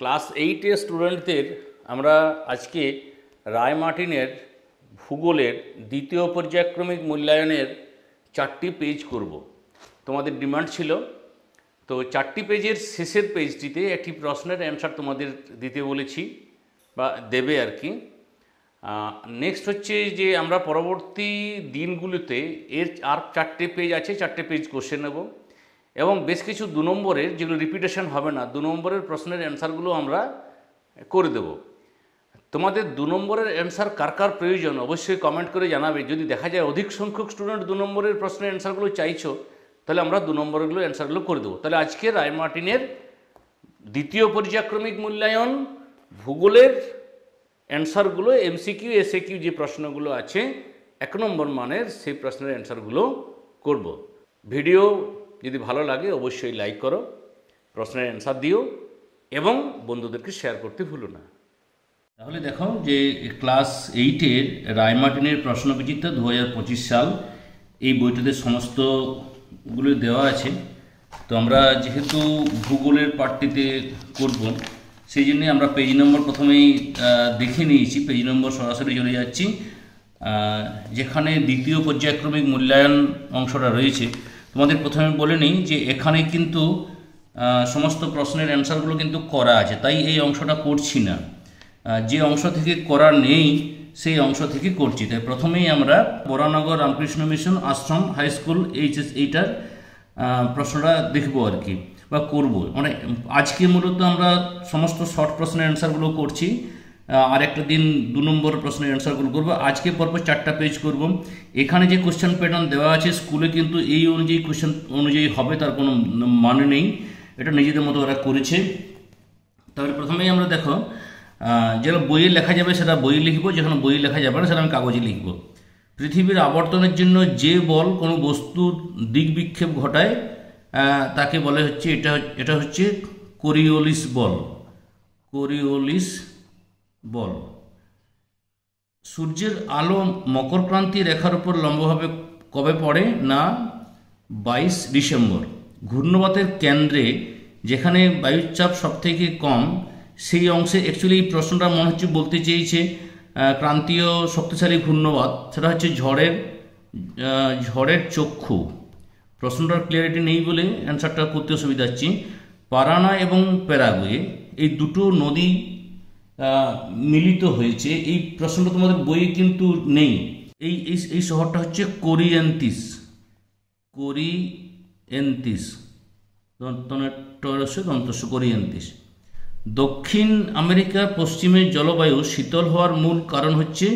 Class 8 স্টুডেন্টদের আমরা আজকে রায় মার্টিনের ভূগোলের দ্বিতীয় পর্যায়ক্রমিক মূল্যায়নের 4টি পেজ করব। তোমাদের ডিমান্ড ছিল, তো 4টি পেজের শেষের পেজটিতে একটি প্রশ্নের অ্যান্সার তোমাদের দিতে বলেছি বা দেবে আর কি। নেক্সট হচ্ছে যে আমরা পরবর্তী দিনগুলোতে এর আর 4টে পেজ আছে, 4টে পেজ কোশ্চেন নেব এবং বেশ কিছু 2 নম্বরের যেগুলো রিপিটেশন হবে না, 2 নম্বরের প্রশ্নের অ্যান্সারগুলো আমরা করে দেব। তোমাদের 2 নম্বরের অ্যান্সার কার কার প্রয়োজন অবশ্যই কমেন্ট করে জানাবে। যদি দেখা যায় অধিক সংখ্যক স্টুডেন্ট 2 নম্বরের প্রশ্নের অ্যান্সারগুলো চাইছো, তাহলে আমরা 2 নম্বরগুলো অ্যান্সারগুলো করে দেবো। তাহলে আজকে রায় মার্টিনের দ্বিতীয় পর্যায়ক্রমিক মূল্যায়ন ভূগোলের অ্যান্সারগুলো এমসিকিউ এসএকিউ যে প্রশ্নগুলো আছে 1 নম্বর মানের সেই প্রশ্নের অ্যান্সারগুলো করব। ভিডিও যদি ভালো লাগে অবশ্যই লাইক করো, প্রশ্নের অ্যান্সার দিও এবং বন্ধুদেরকে শেয়ার করতে ভুলো না। তাহলে দেখো যে ক্লাস 8-এর রায় মার্টিনের প্রশ্নবিচিত্রা 2025 সাল এই বইটাতে সমস্তগুলো দেওয়া আছে। তো আমরা যেহেতু ভূগোলের পার্টটিতে করব, সেই জন্যে আমরা পেজ নম্বর প্রথমেই দেখে নিয়েছি। পেজ নম্বর সরাসরি চলে যাচ্ছি, যেখানে দ্বিতীয় পর্যায়ক্রমিক মূল্যায়ন অংশটা রয়েছে। তোমাদের প্রথমে বলে নিই যে এখানে কিন্তু সমস্ত প্রশ্নের অ্যান্সারগুলো কিন্তু করা আছে, তাই এই অংশটা করছি না। যে অংশ থেকে করা নেই সেই অংশ থেকে করছি। তাই প্রথমেই আমরা বরানগর রামকৃষ্ণ মিশন আশ্রম হাই স্কুল এইচএস 8টার প্রশ্নটা দেখব আর কি, বা করব। মানে আজকে মূলত আমরা সমস্ত শর্ট প্রশ্নের অ্যান্সারগুলো করছি, আর একটা দিন 2 নম্বর প্রশ্নের অ্যান্সারগুলো করবো। আজকে পরপর 4টা পেজ করব। এখানে যে কোশ্চেন প্যাটার্ন দেওয়া আছে স্কুলে কিন্তু এই অনুযায়ী কোশ্চেন অনুযায়ী হবে, তার কোনো মানে নেই, এটা নিজেদের মতো ওরা করেছে। তাহলে প্রথমেই আমরা দেখো, যেটা বইয়ে লেখা যাবে সেটা বইয়ে লিখবো, যেখানে বইয়ে লেখা যাবে না সেটা আমি কাগজে লিখব। পৃথিবীর আবর্তনের জন্য যে বল কোনো বস্তুর দিক বিক্ষেপ ঘটায় তাকে বলে হচ্ছে এটা হচ্ছে কোরিওলিস বল। কোরিওলিস বল। সূর্যের আলো মকরক্রান্তি রেখার উপর লম্বভাবে কবে পড়ে? না 22 ডিসেম্বর। ঘূর্ণবাতের কেন্দ্রে যেখানে বায়ুচাপ সবথেকে কম সেই অংশে, অ্যাকচুয়ালি এই প্রশ্নটা মনে হচ্ছে বলতে চেয়েছে ক্রান্তীয় শক্তিশালী ঘূর্ণবাত, সেটা হচ্ছে ঝড়ের চক্ষু। প্রশ্নটার ক্লিয়ারিটি নেই বলে অ্যান্সারটা করতে অসুবিধা হচ্ছে। পারানা এবং প্যারাগুয়ে এই দুটো নদী মিলিত হয়েছে, এই প্রশ্নটা তোমাদের বইয়ে কিন্তু নেই। এই শহরটা হচ্ছে কোরিয়েন্তিস। কোরিয়েন্তিস। দক্ষিণ আমেরিকার পশ্চিমের জলবায়ু শীতল হওয়ার মূল কারণ হচ্ছে,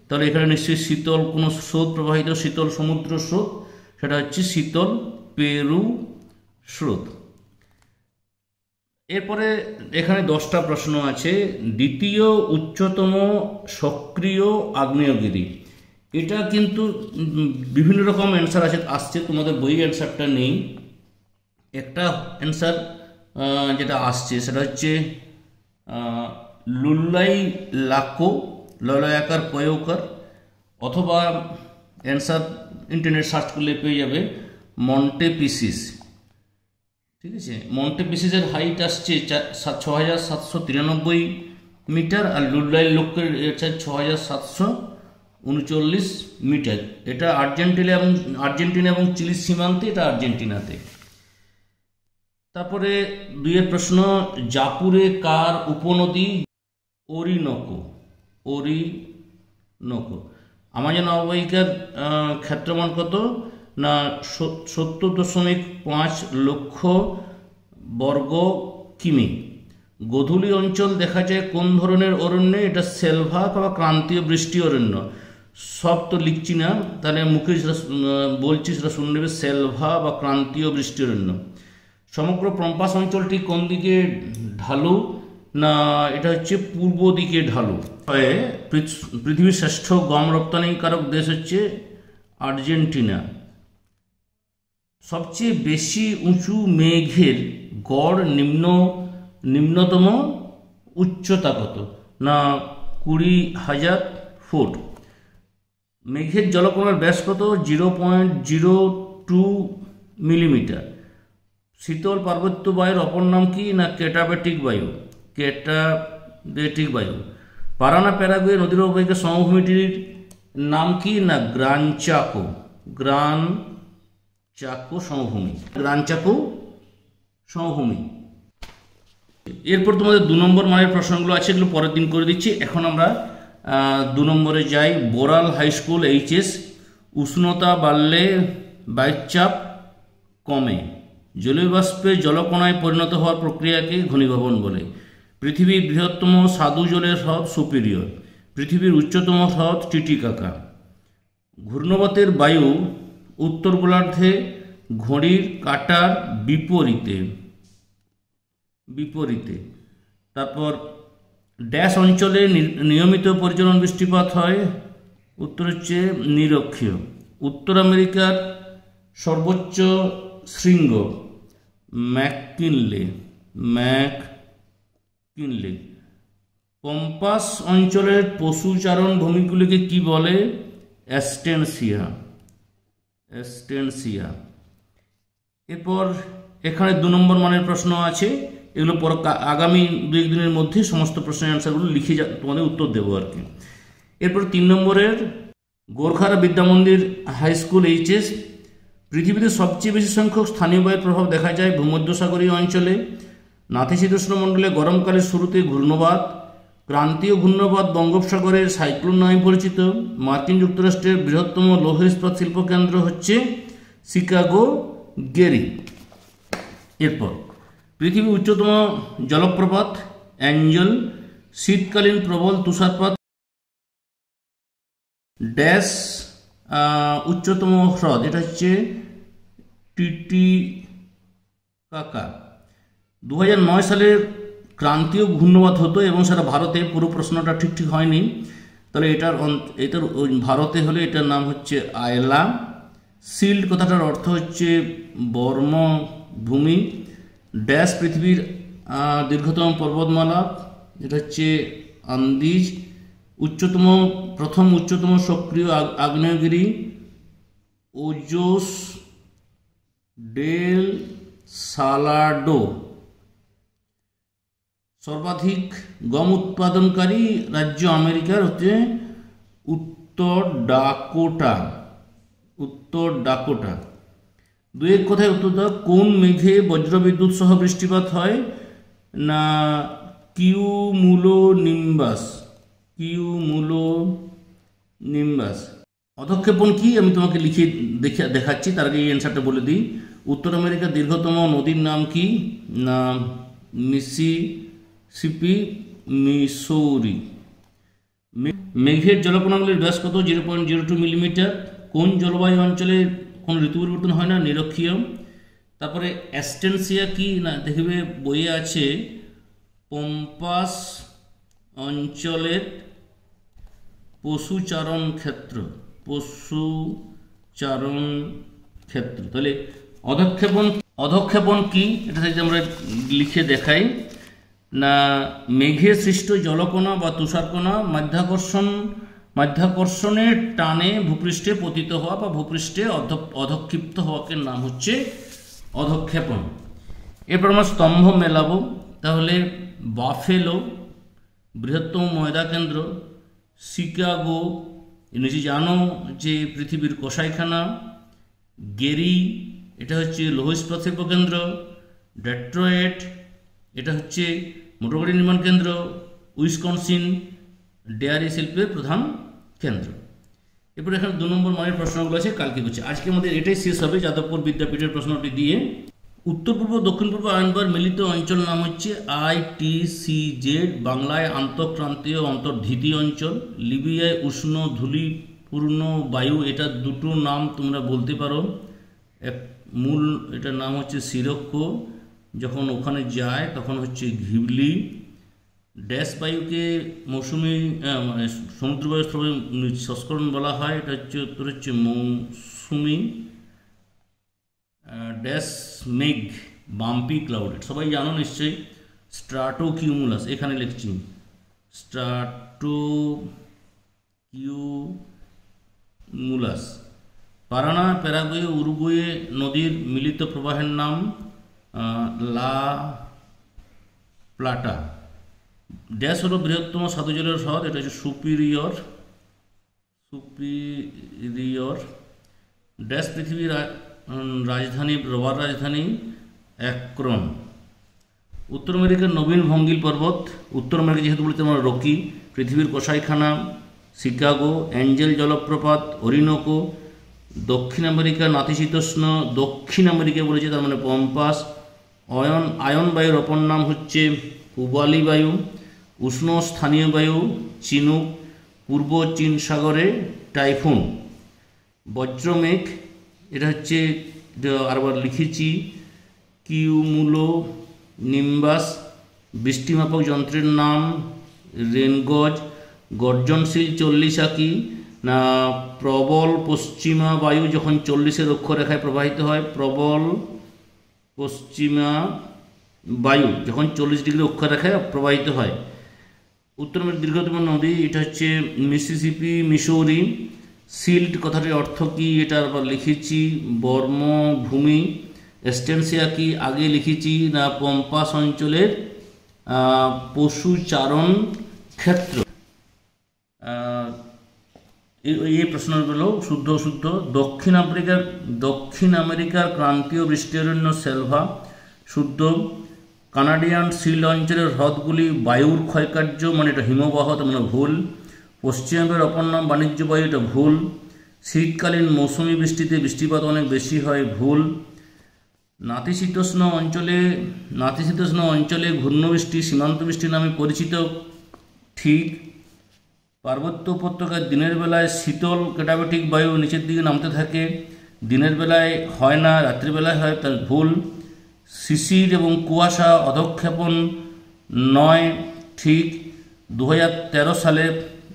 তাহলে এখানে নিশ্চয়ই শীতল কোনো স্রোত প্রবাহিত, শীতল সমুদ্র স্রোত, সেটা হচ্ছে শীতল পেরু স্রোত। এরপরে এখানে 10টা প্রশ্ন আছে। দ্বিতীয় উচ্চতম সক্রিয় আগ্নেয়গিরি, এটা কিন্তু বিভিন্ন রকম অ্যান্সার আসছে, তোমাদের বই অ্যান্সারটা নেই। একটা অ্যান্সার যেটা আসছে সেটা হচ্ছে লুল্লাই লাকো, ললয়াকার কয়োকার, অথবা অ্যান্সার ইন্টারনেট সার্চ করলে পেয়ে যাবে মন্টে পিসিস। ঠিক আছে, মন্টে পিসিসের হাইট আসছে 6793 মিটার, আর লুল্লাই লোকের 6739 মিটার। এটা আর্জেন্টিনা এবং চিলির সীমান্তে, এটা আর্জেন্টিনাতে। তারপরে 2 প্রশ্ন, জাপুরে কার উপনদী? ওরিনোকো। আমাজন অববাহিকার ক্ষেত্রফল কত? না 70.5 লক্ষ বর্গ কিমি। গোধূলি অঞ্চল দেখা যায় কোন ধরনের অরণ্যে? এটা সেলভা বা ক্রান্তীয় বৃষ্টি অরণ্য। সব তো লিখছি না, তাহলে মুখে যেটা বলছি সেটা শুনে নেবে, সেলভা বা ক্রান্তীয় বৃষ্টি অরণ্য। সমগ্র পম্পাস অঞ্চলটি কোন দিকে ঢালু? না এটা হচ্ছে পূর্ব দিকে ঢালু। পৃথিবীর শ্রেষ্ঠ গম রপ্তানিকারক দেশ হচ্ছে আর্জেন্টিনা। সবচেয়ে বেশি উঁচু মেঘের গড় নিম্নতম উচ্চতা কত? না 20,000 ফুট। মেঘের জলকণার ব্যাস কত? 0.02 মিলিমিটার। শীতল পার্বত্য বায়ুর অপর নাম কি? না ক্যাটাবেটিক বায়ু। ক্যাটাবেটিক বায়ু। পারানা প্যারাগুয়ে নদীর অববাহিকা সমভূমিটির নাম কি? না গ্রান চাকো। গ্রান চাকো সমভূমি, গ্রান চাকো সমভূমি। এরপর তোমাদের 2 নম্বর মানের প্রশ্নগুলো আছে, এগুলো পরের দিন করে দিচ্ছি। এখন আমরা 2 নম্বরে যাই। Boral high school HS. উষ্ণতা বাড়লে বায়ুচাপ কমে। জলীয় বাষ্পে জলকণায় পরিণত হওয়ার প্রক্রিয়াকে ঘনীভবন বলে। পৃথিবীর বৃহত্তম স্বাদু জলের হ্রদ সুপিরিয়র। পৃথিবীর উচ্চতম হ্রদ টিটিকাকা। ঘূর্ণবাতের বায়ু উত্তর গোলার্ধে ঘড়ির কাঁটার বিপরীতে। তারপর ড্যাশ অঞ্চলে নিয়মিত পরিচালন বৃষ্টিপাত হয়। উত্তর হচ্ছে নিরক্ষীয়। উত্তর আমেরিকার সর্বোচ্চ শৃঙ্গ ম্যাককিনলে। পম্পাস অঞ্চলের পশুচারণ ভূমিগুলিকে কি বলে? অ্যাস্টেনসিয়া। এরপর এখানে 2 নম্বর মানের প্রশ্ন আছে, এগুলো পর আগামী 2-1 দিনের মধ্যে সমস্ত প্রশ্নের অ্যান্সারগুলো লিখে তোমাদের উত্তর দেবো আর কি। এরপর 3 নম্বরের গোর্খারা বিদ্যামন্দির হাই স্কুল এইচএস। পৃথিবীতে সবচেয়ে বেশি সংখ্যক স্থানীয় বায়ুর প্রভাব দেখা যায় ভূমধ্যসাগরীয় অঞ্চলে। নাতিশীতোষ্ণ মণ্ডলে গরমকালের শুরুতে ঘূর্ণবাত। ক্রান্তীয় ঘূর্ণবাত বঙ্গোপসাগরের সাইক্লোন নামে পরিচিত। মার্কিন যুক্তরাষ্ট্রের বৃহত্তম লৌহ ইস্পাত শিল্পকেন্দ্র হচ্ছে শিকাগো গেরি। এরপর পৃথিবীর উচ্চতম জলপ্রপাত অ্যাঞ্জেল। শীতকালীন প্রবল তুষারপাত ড্যাশ উচ্চতম হ্রদ, এটা হচ্ছে টিটিকাকা। 2009 সালের ক্রান্তীয় ঘূর্ণবাত হতো এবং সেটা ভারতে। পুরো প্রশ্নটা ঠিক হয়নি, তাহলে এটার ভারতে হলে এটার নাম হচ্ছে আয়লা। শিল্ড কথাটার অর্থ হচ্ছে বর্মভূমি। ড্যাশ পৃথিবীর দীর্ঘতম পর্বতমালা, যেটা হচ্ছে আন্দিজ। প্রথম উচ্চতম সক্রিয় আগ্নেয়গিরি ওজোস ডেল সালাডো। সর্বাধিক গম উৎপাদনকারী রাজ্য আমেরিকার হচ্ছে উত্তর ডাকোটা। 2 কথায় উত্তর দাও। কোন মেঘে বজ্রবিদ্যুৎ সহ বৃষ্টিপাত হয়? না কিউমুলোনিম্বাস। অধক্ষেপণ কি? আমি তোমাকে লিখে দেখাচ্ছি, তার আগে এই অ্যান্সারটা বলে দিই। উত্তর আমেরিকার দীর্ঘতম নদীর নাম কি? না মিসিসিপি, মিসৌরি। মেঘের জলকণাগুলির ব্যাস কত? 0.02 মিলিমিটার। কোন জলবায়ু অঞ্চলে কোন ঋতু পরিবর্তন হয় না? নিরক্ষীয়। তারপরে অ্যাস্টেনসিয়া কি? না দেখবে বইয়ে আছে পম্পাস অঞ্চলের পশুচারণ ক্ষেত্র। তাহলে অধক্ষেপণ কি? এটা থেকে আমরা লিখে দেখাই। না মেঘে সৃষ্ট জলকণা বা তুষারকণা মাধ্যাকর্ষণের টানে ভূপৃষ্ঠে পতিত হওয়া বা ভূপৃষ্ঠে অধক্ষিপ্ত হওয়াকে নাম হচ্ছে অধক্ষেপণ। এরপর আমরা স্তম্ভ মেলাবো। তাহলে বাফেলো বৃহত্তম ময়দা কেন্দ্র। শিকাগো নিচে জানো যে পৃথিবীর কসাইখানা। গেরি এটা হচ্ছে লৌহ ইস্পাত শিল্প কেন্দ্র। ডেট্রয়েট এটা হচ্ছে মোটরগাড়ি নির্মাণ কেন্দ্র। উইসকনসিন ডেয়ারি শিল্পের প্রধান কেন্দ্র। এরপর এখানে 2 নম্বর মানের প্রশ্নগুলো আছে, কালকে হচ্ছে। আজকে আমাদের এটাই শেষ হবে যাদবপুর বিদ্যাপীঠের প্রশ্নটি দিয়ে। উত্তর পূর্ব দক্ষিণ পূর্ব আয়নবার মিলিত অঞ্চল নাম হচ্ছে ITCZ। বাংলায় আন্তঃক্রান্তীয় অন্তর্ধিতি অঞ্চল। লিবিয়ায় উষ্ণ ধূলিপূর্ণ বায়ু, এটা 2টো নাম তোমরা বলতে পারো। মূল এটার নাম হচ্ছে সিরক্কো, যখন ওখানে যায় তখন হচ্ছে ঘিবলি। ড্যাশ বায়ুকে মৌসুমি মানে সমুদ্র বায়ুর সংস্করণ বলা হয়, এটা হচ্ছে উত্তর হচ্ছে মৌসুমি। ড্যাশ মেঘ বাম্পি ক্লাউডেড, সবাই জানো নিশ্চয়ই। স্ট্রাটোকিউমুলাস এখানে লিখছি স্ট্রাটোকিউমুলাস। পারানা প্যারাগুয়ে উরুগুয়ে নদীর মিলিত প্রবাহের নাম লা প্লাটা। ড্যাশ হলো বৃহত্তম স্বাদু জলের হ্রদ, এটা হচ্ছে সুপিরিয়র। সুপিরিয়র। ড্যাশ পৃথিবীর রাজধানী, রবার রাজধানী অ্যাক্রন। উত্তর আমেরিকার নবীন ভঙ্গিল পর্বত, উত্তর আমেরিকা যেহেতু বলতে আমরা রকি। পৃথিবীর কসাইখানা শিকাগো। অ্যাঞ্জেল জলপ্রপাত অরিনোকো। দক্ষিণ আমেরিকা নাতিশীতোষ্ণ, দক্ষিণ আমেরিকা বলেছে তার মানে পম্পাস। আয়ন বায়ুর অপর নাম হচ্ছে পূবালি বায়ু। উষ্ণ স্থানীয় বায়ু চিনুক। পূর্ব চীন সাগরে টাইফুন। বজ্রমেঘ, এটা হচ্ছে আরবার লিখেছি কিউমুলো নিম্বাস। বৃষ্টিমাপক যন্ত্রের নাম রেনগজ। গর্জনশীল 40 আঁকি না প্রবল পশ্চিমা বায়ু যখন 40-এর অক্ষরেখায় প্রবাহিত হয়, প্রবল পশ্চিমা বায়ু যখন 40 ডিগ্রি অক্ষরেখায় প্রবাহিত হয়। উত্তর আমেরিকার দীর্ঘতম নদী, এটা হচ্ছে মিসিসিপি, মিসৌরি। সিল্ট কথাটির অর্থ কী, এটা আবার লিখেছি বর্মভূমি। এস্টেন্সিয়া কি আগে লিখেছি না পম্পাস অঞ্চলের পশুচারণ ক্ষেত্র। এই প্রশ্নগুলো শুদ্ধ শুদ্ধ। দক্ষিণ আমেরিকার ক্রান্তীয় বৃষ্টিরণ্য সেলভা, শুদ্ধ। কানাডিয়ান সিল্ড অঞ্চলের হ্রদগুলি বায়ুর ক্ষয়কার্য, মানে এটা হিমবাহ, তার মানে ভুল। পশ্চিমবঙ্গের অপর নাম বাণিজ্য বায়ু, এটা ভুল। শীতকালীন মৌসুমি বৃষ্টিতে বৃষ্টিপাত অনেক বেশি হয়, ভুল। নাতিশীতোষ্ণ অঞ্চলে ঘূর্ণবৃষ্টি সীমান্ত বৃষ্টি নামে পরিচিত, ঠিক। পার্বত্য উপত্যকায় দিনের বেলায় শীতল ক্যাটাবেটিক বায়ু নিচের দিকে নামতে থাকে, দিনের বেলায় হয় না, রাত্রিবেলায় হয়, তার ভুল। শিশির এবং কুয়াশা অধঃক্ষেপণ নয়, ঠিক। 2013 সালে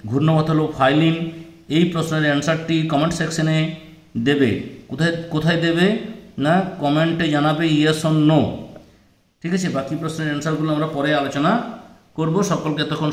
ঘূর্ণবাত হলো ফাইলিন। এই প্রশ্নের অ্যান্সারটি কমেন্ট সেকশনে দেবে। কোথায় দেবে না কমেন্টে জানাবে ইয়েস অর নো, ঠিক আছে। বাকি প্রশ্নের অ্যান্সারগুলো আমরা পরে আলোচনা করব। সকলকে তখন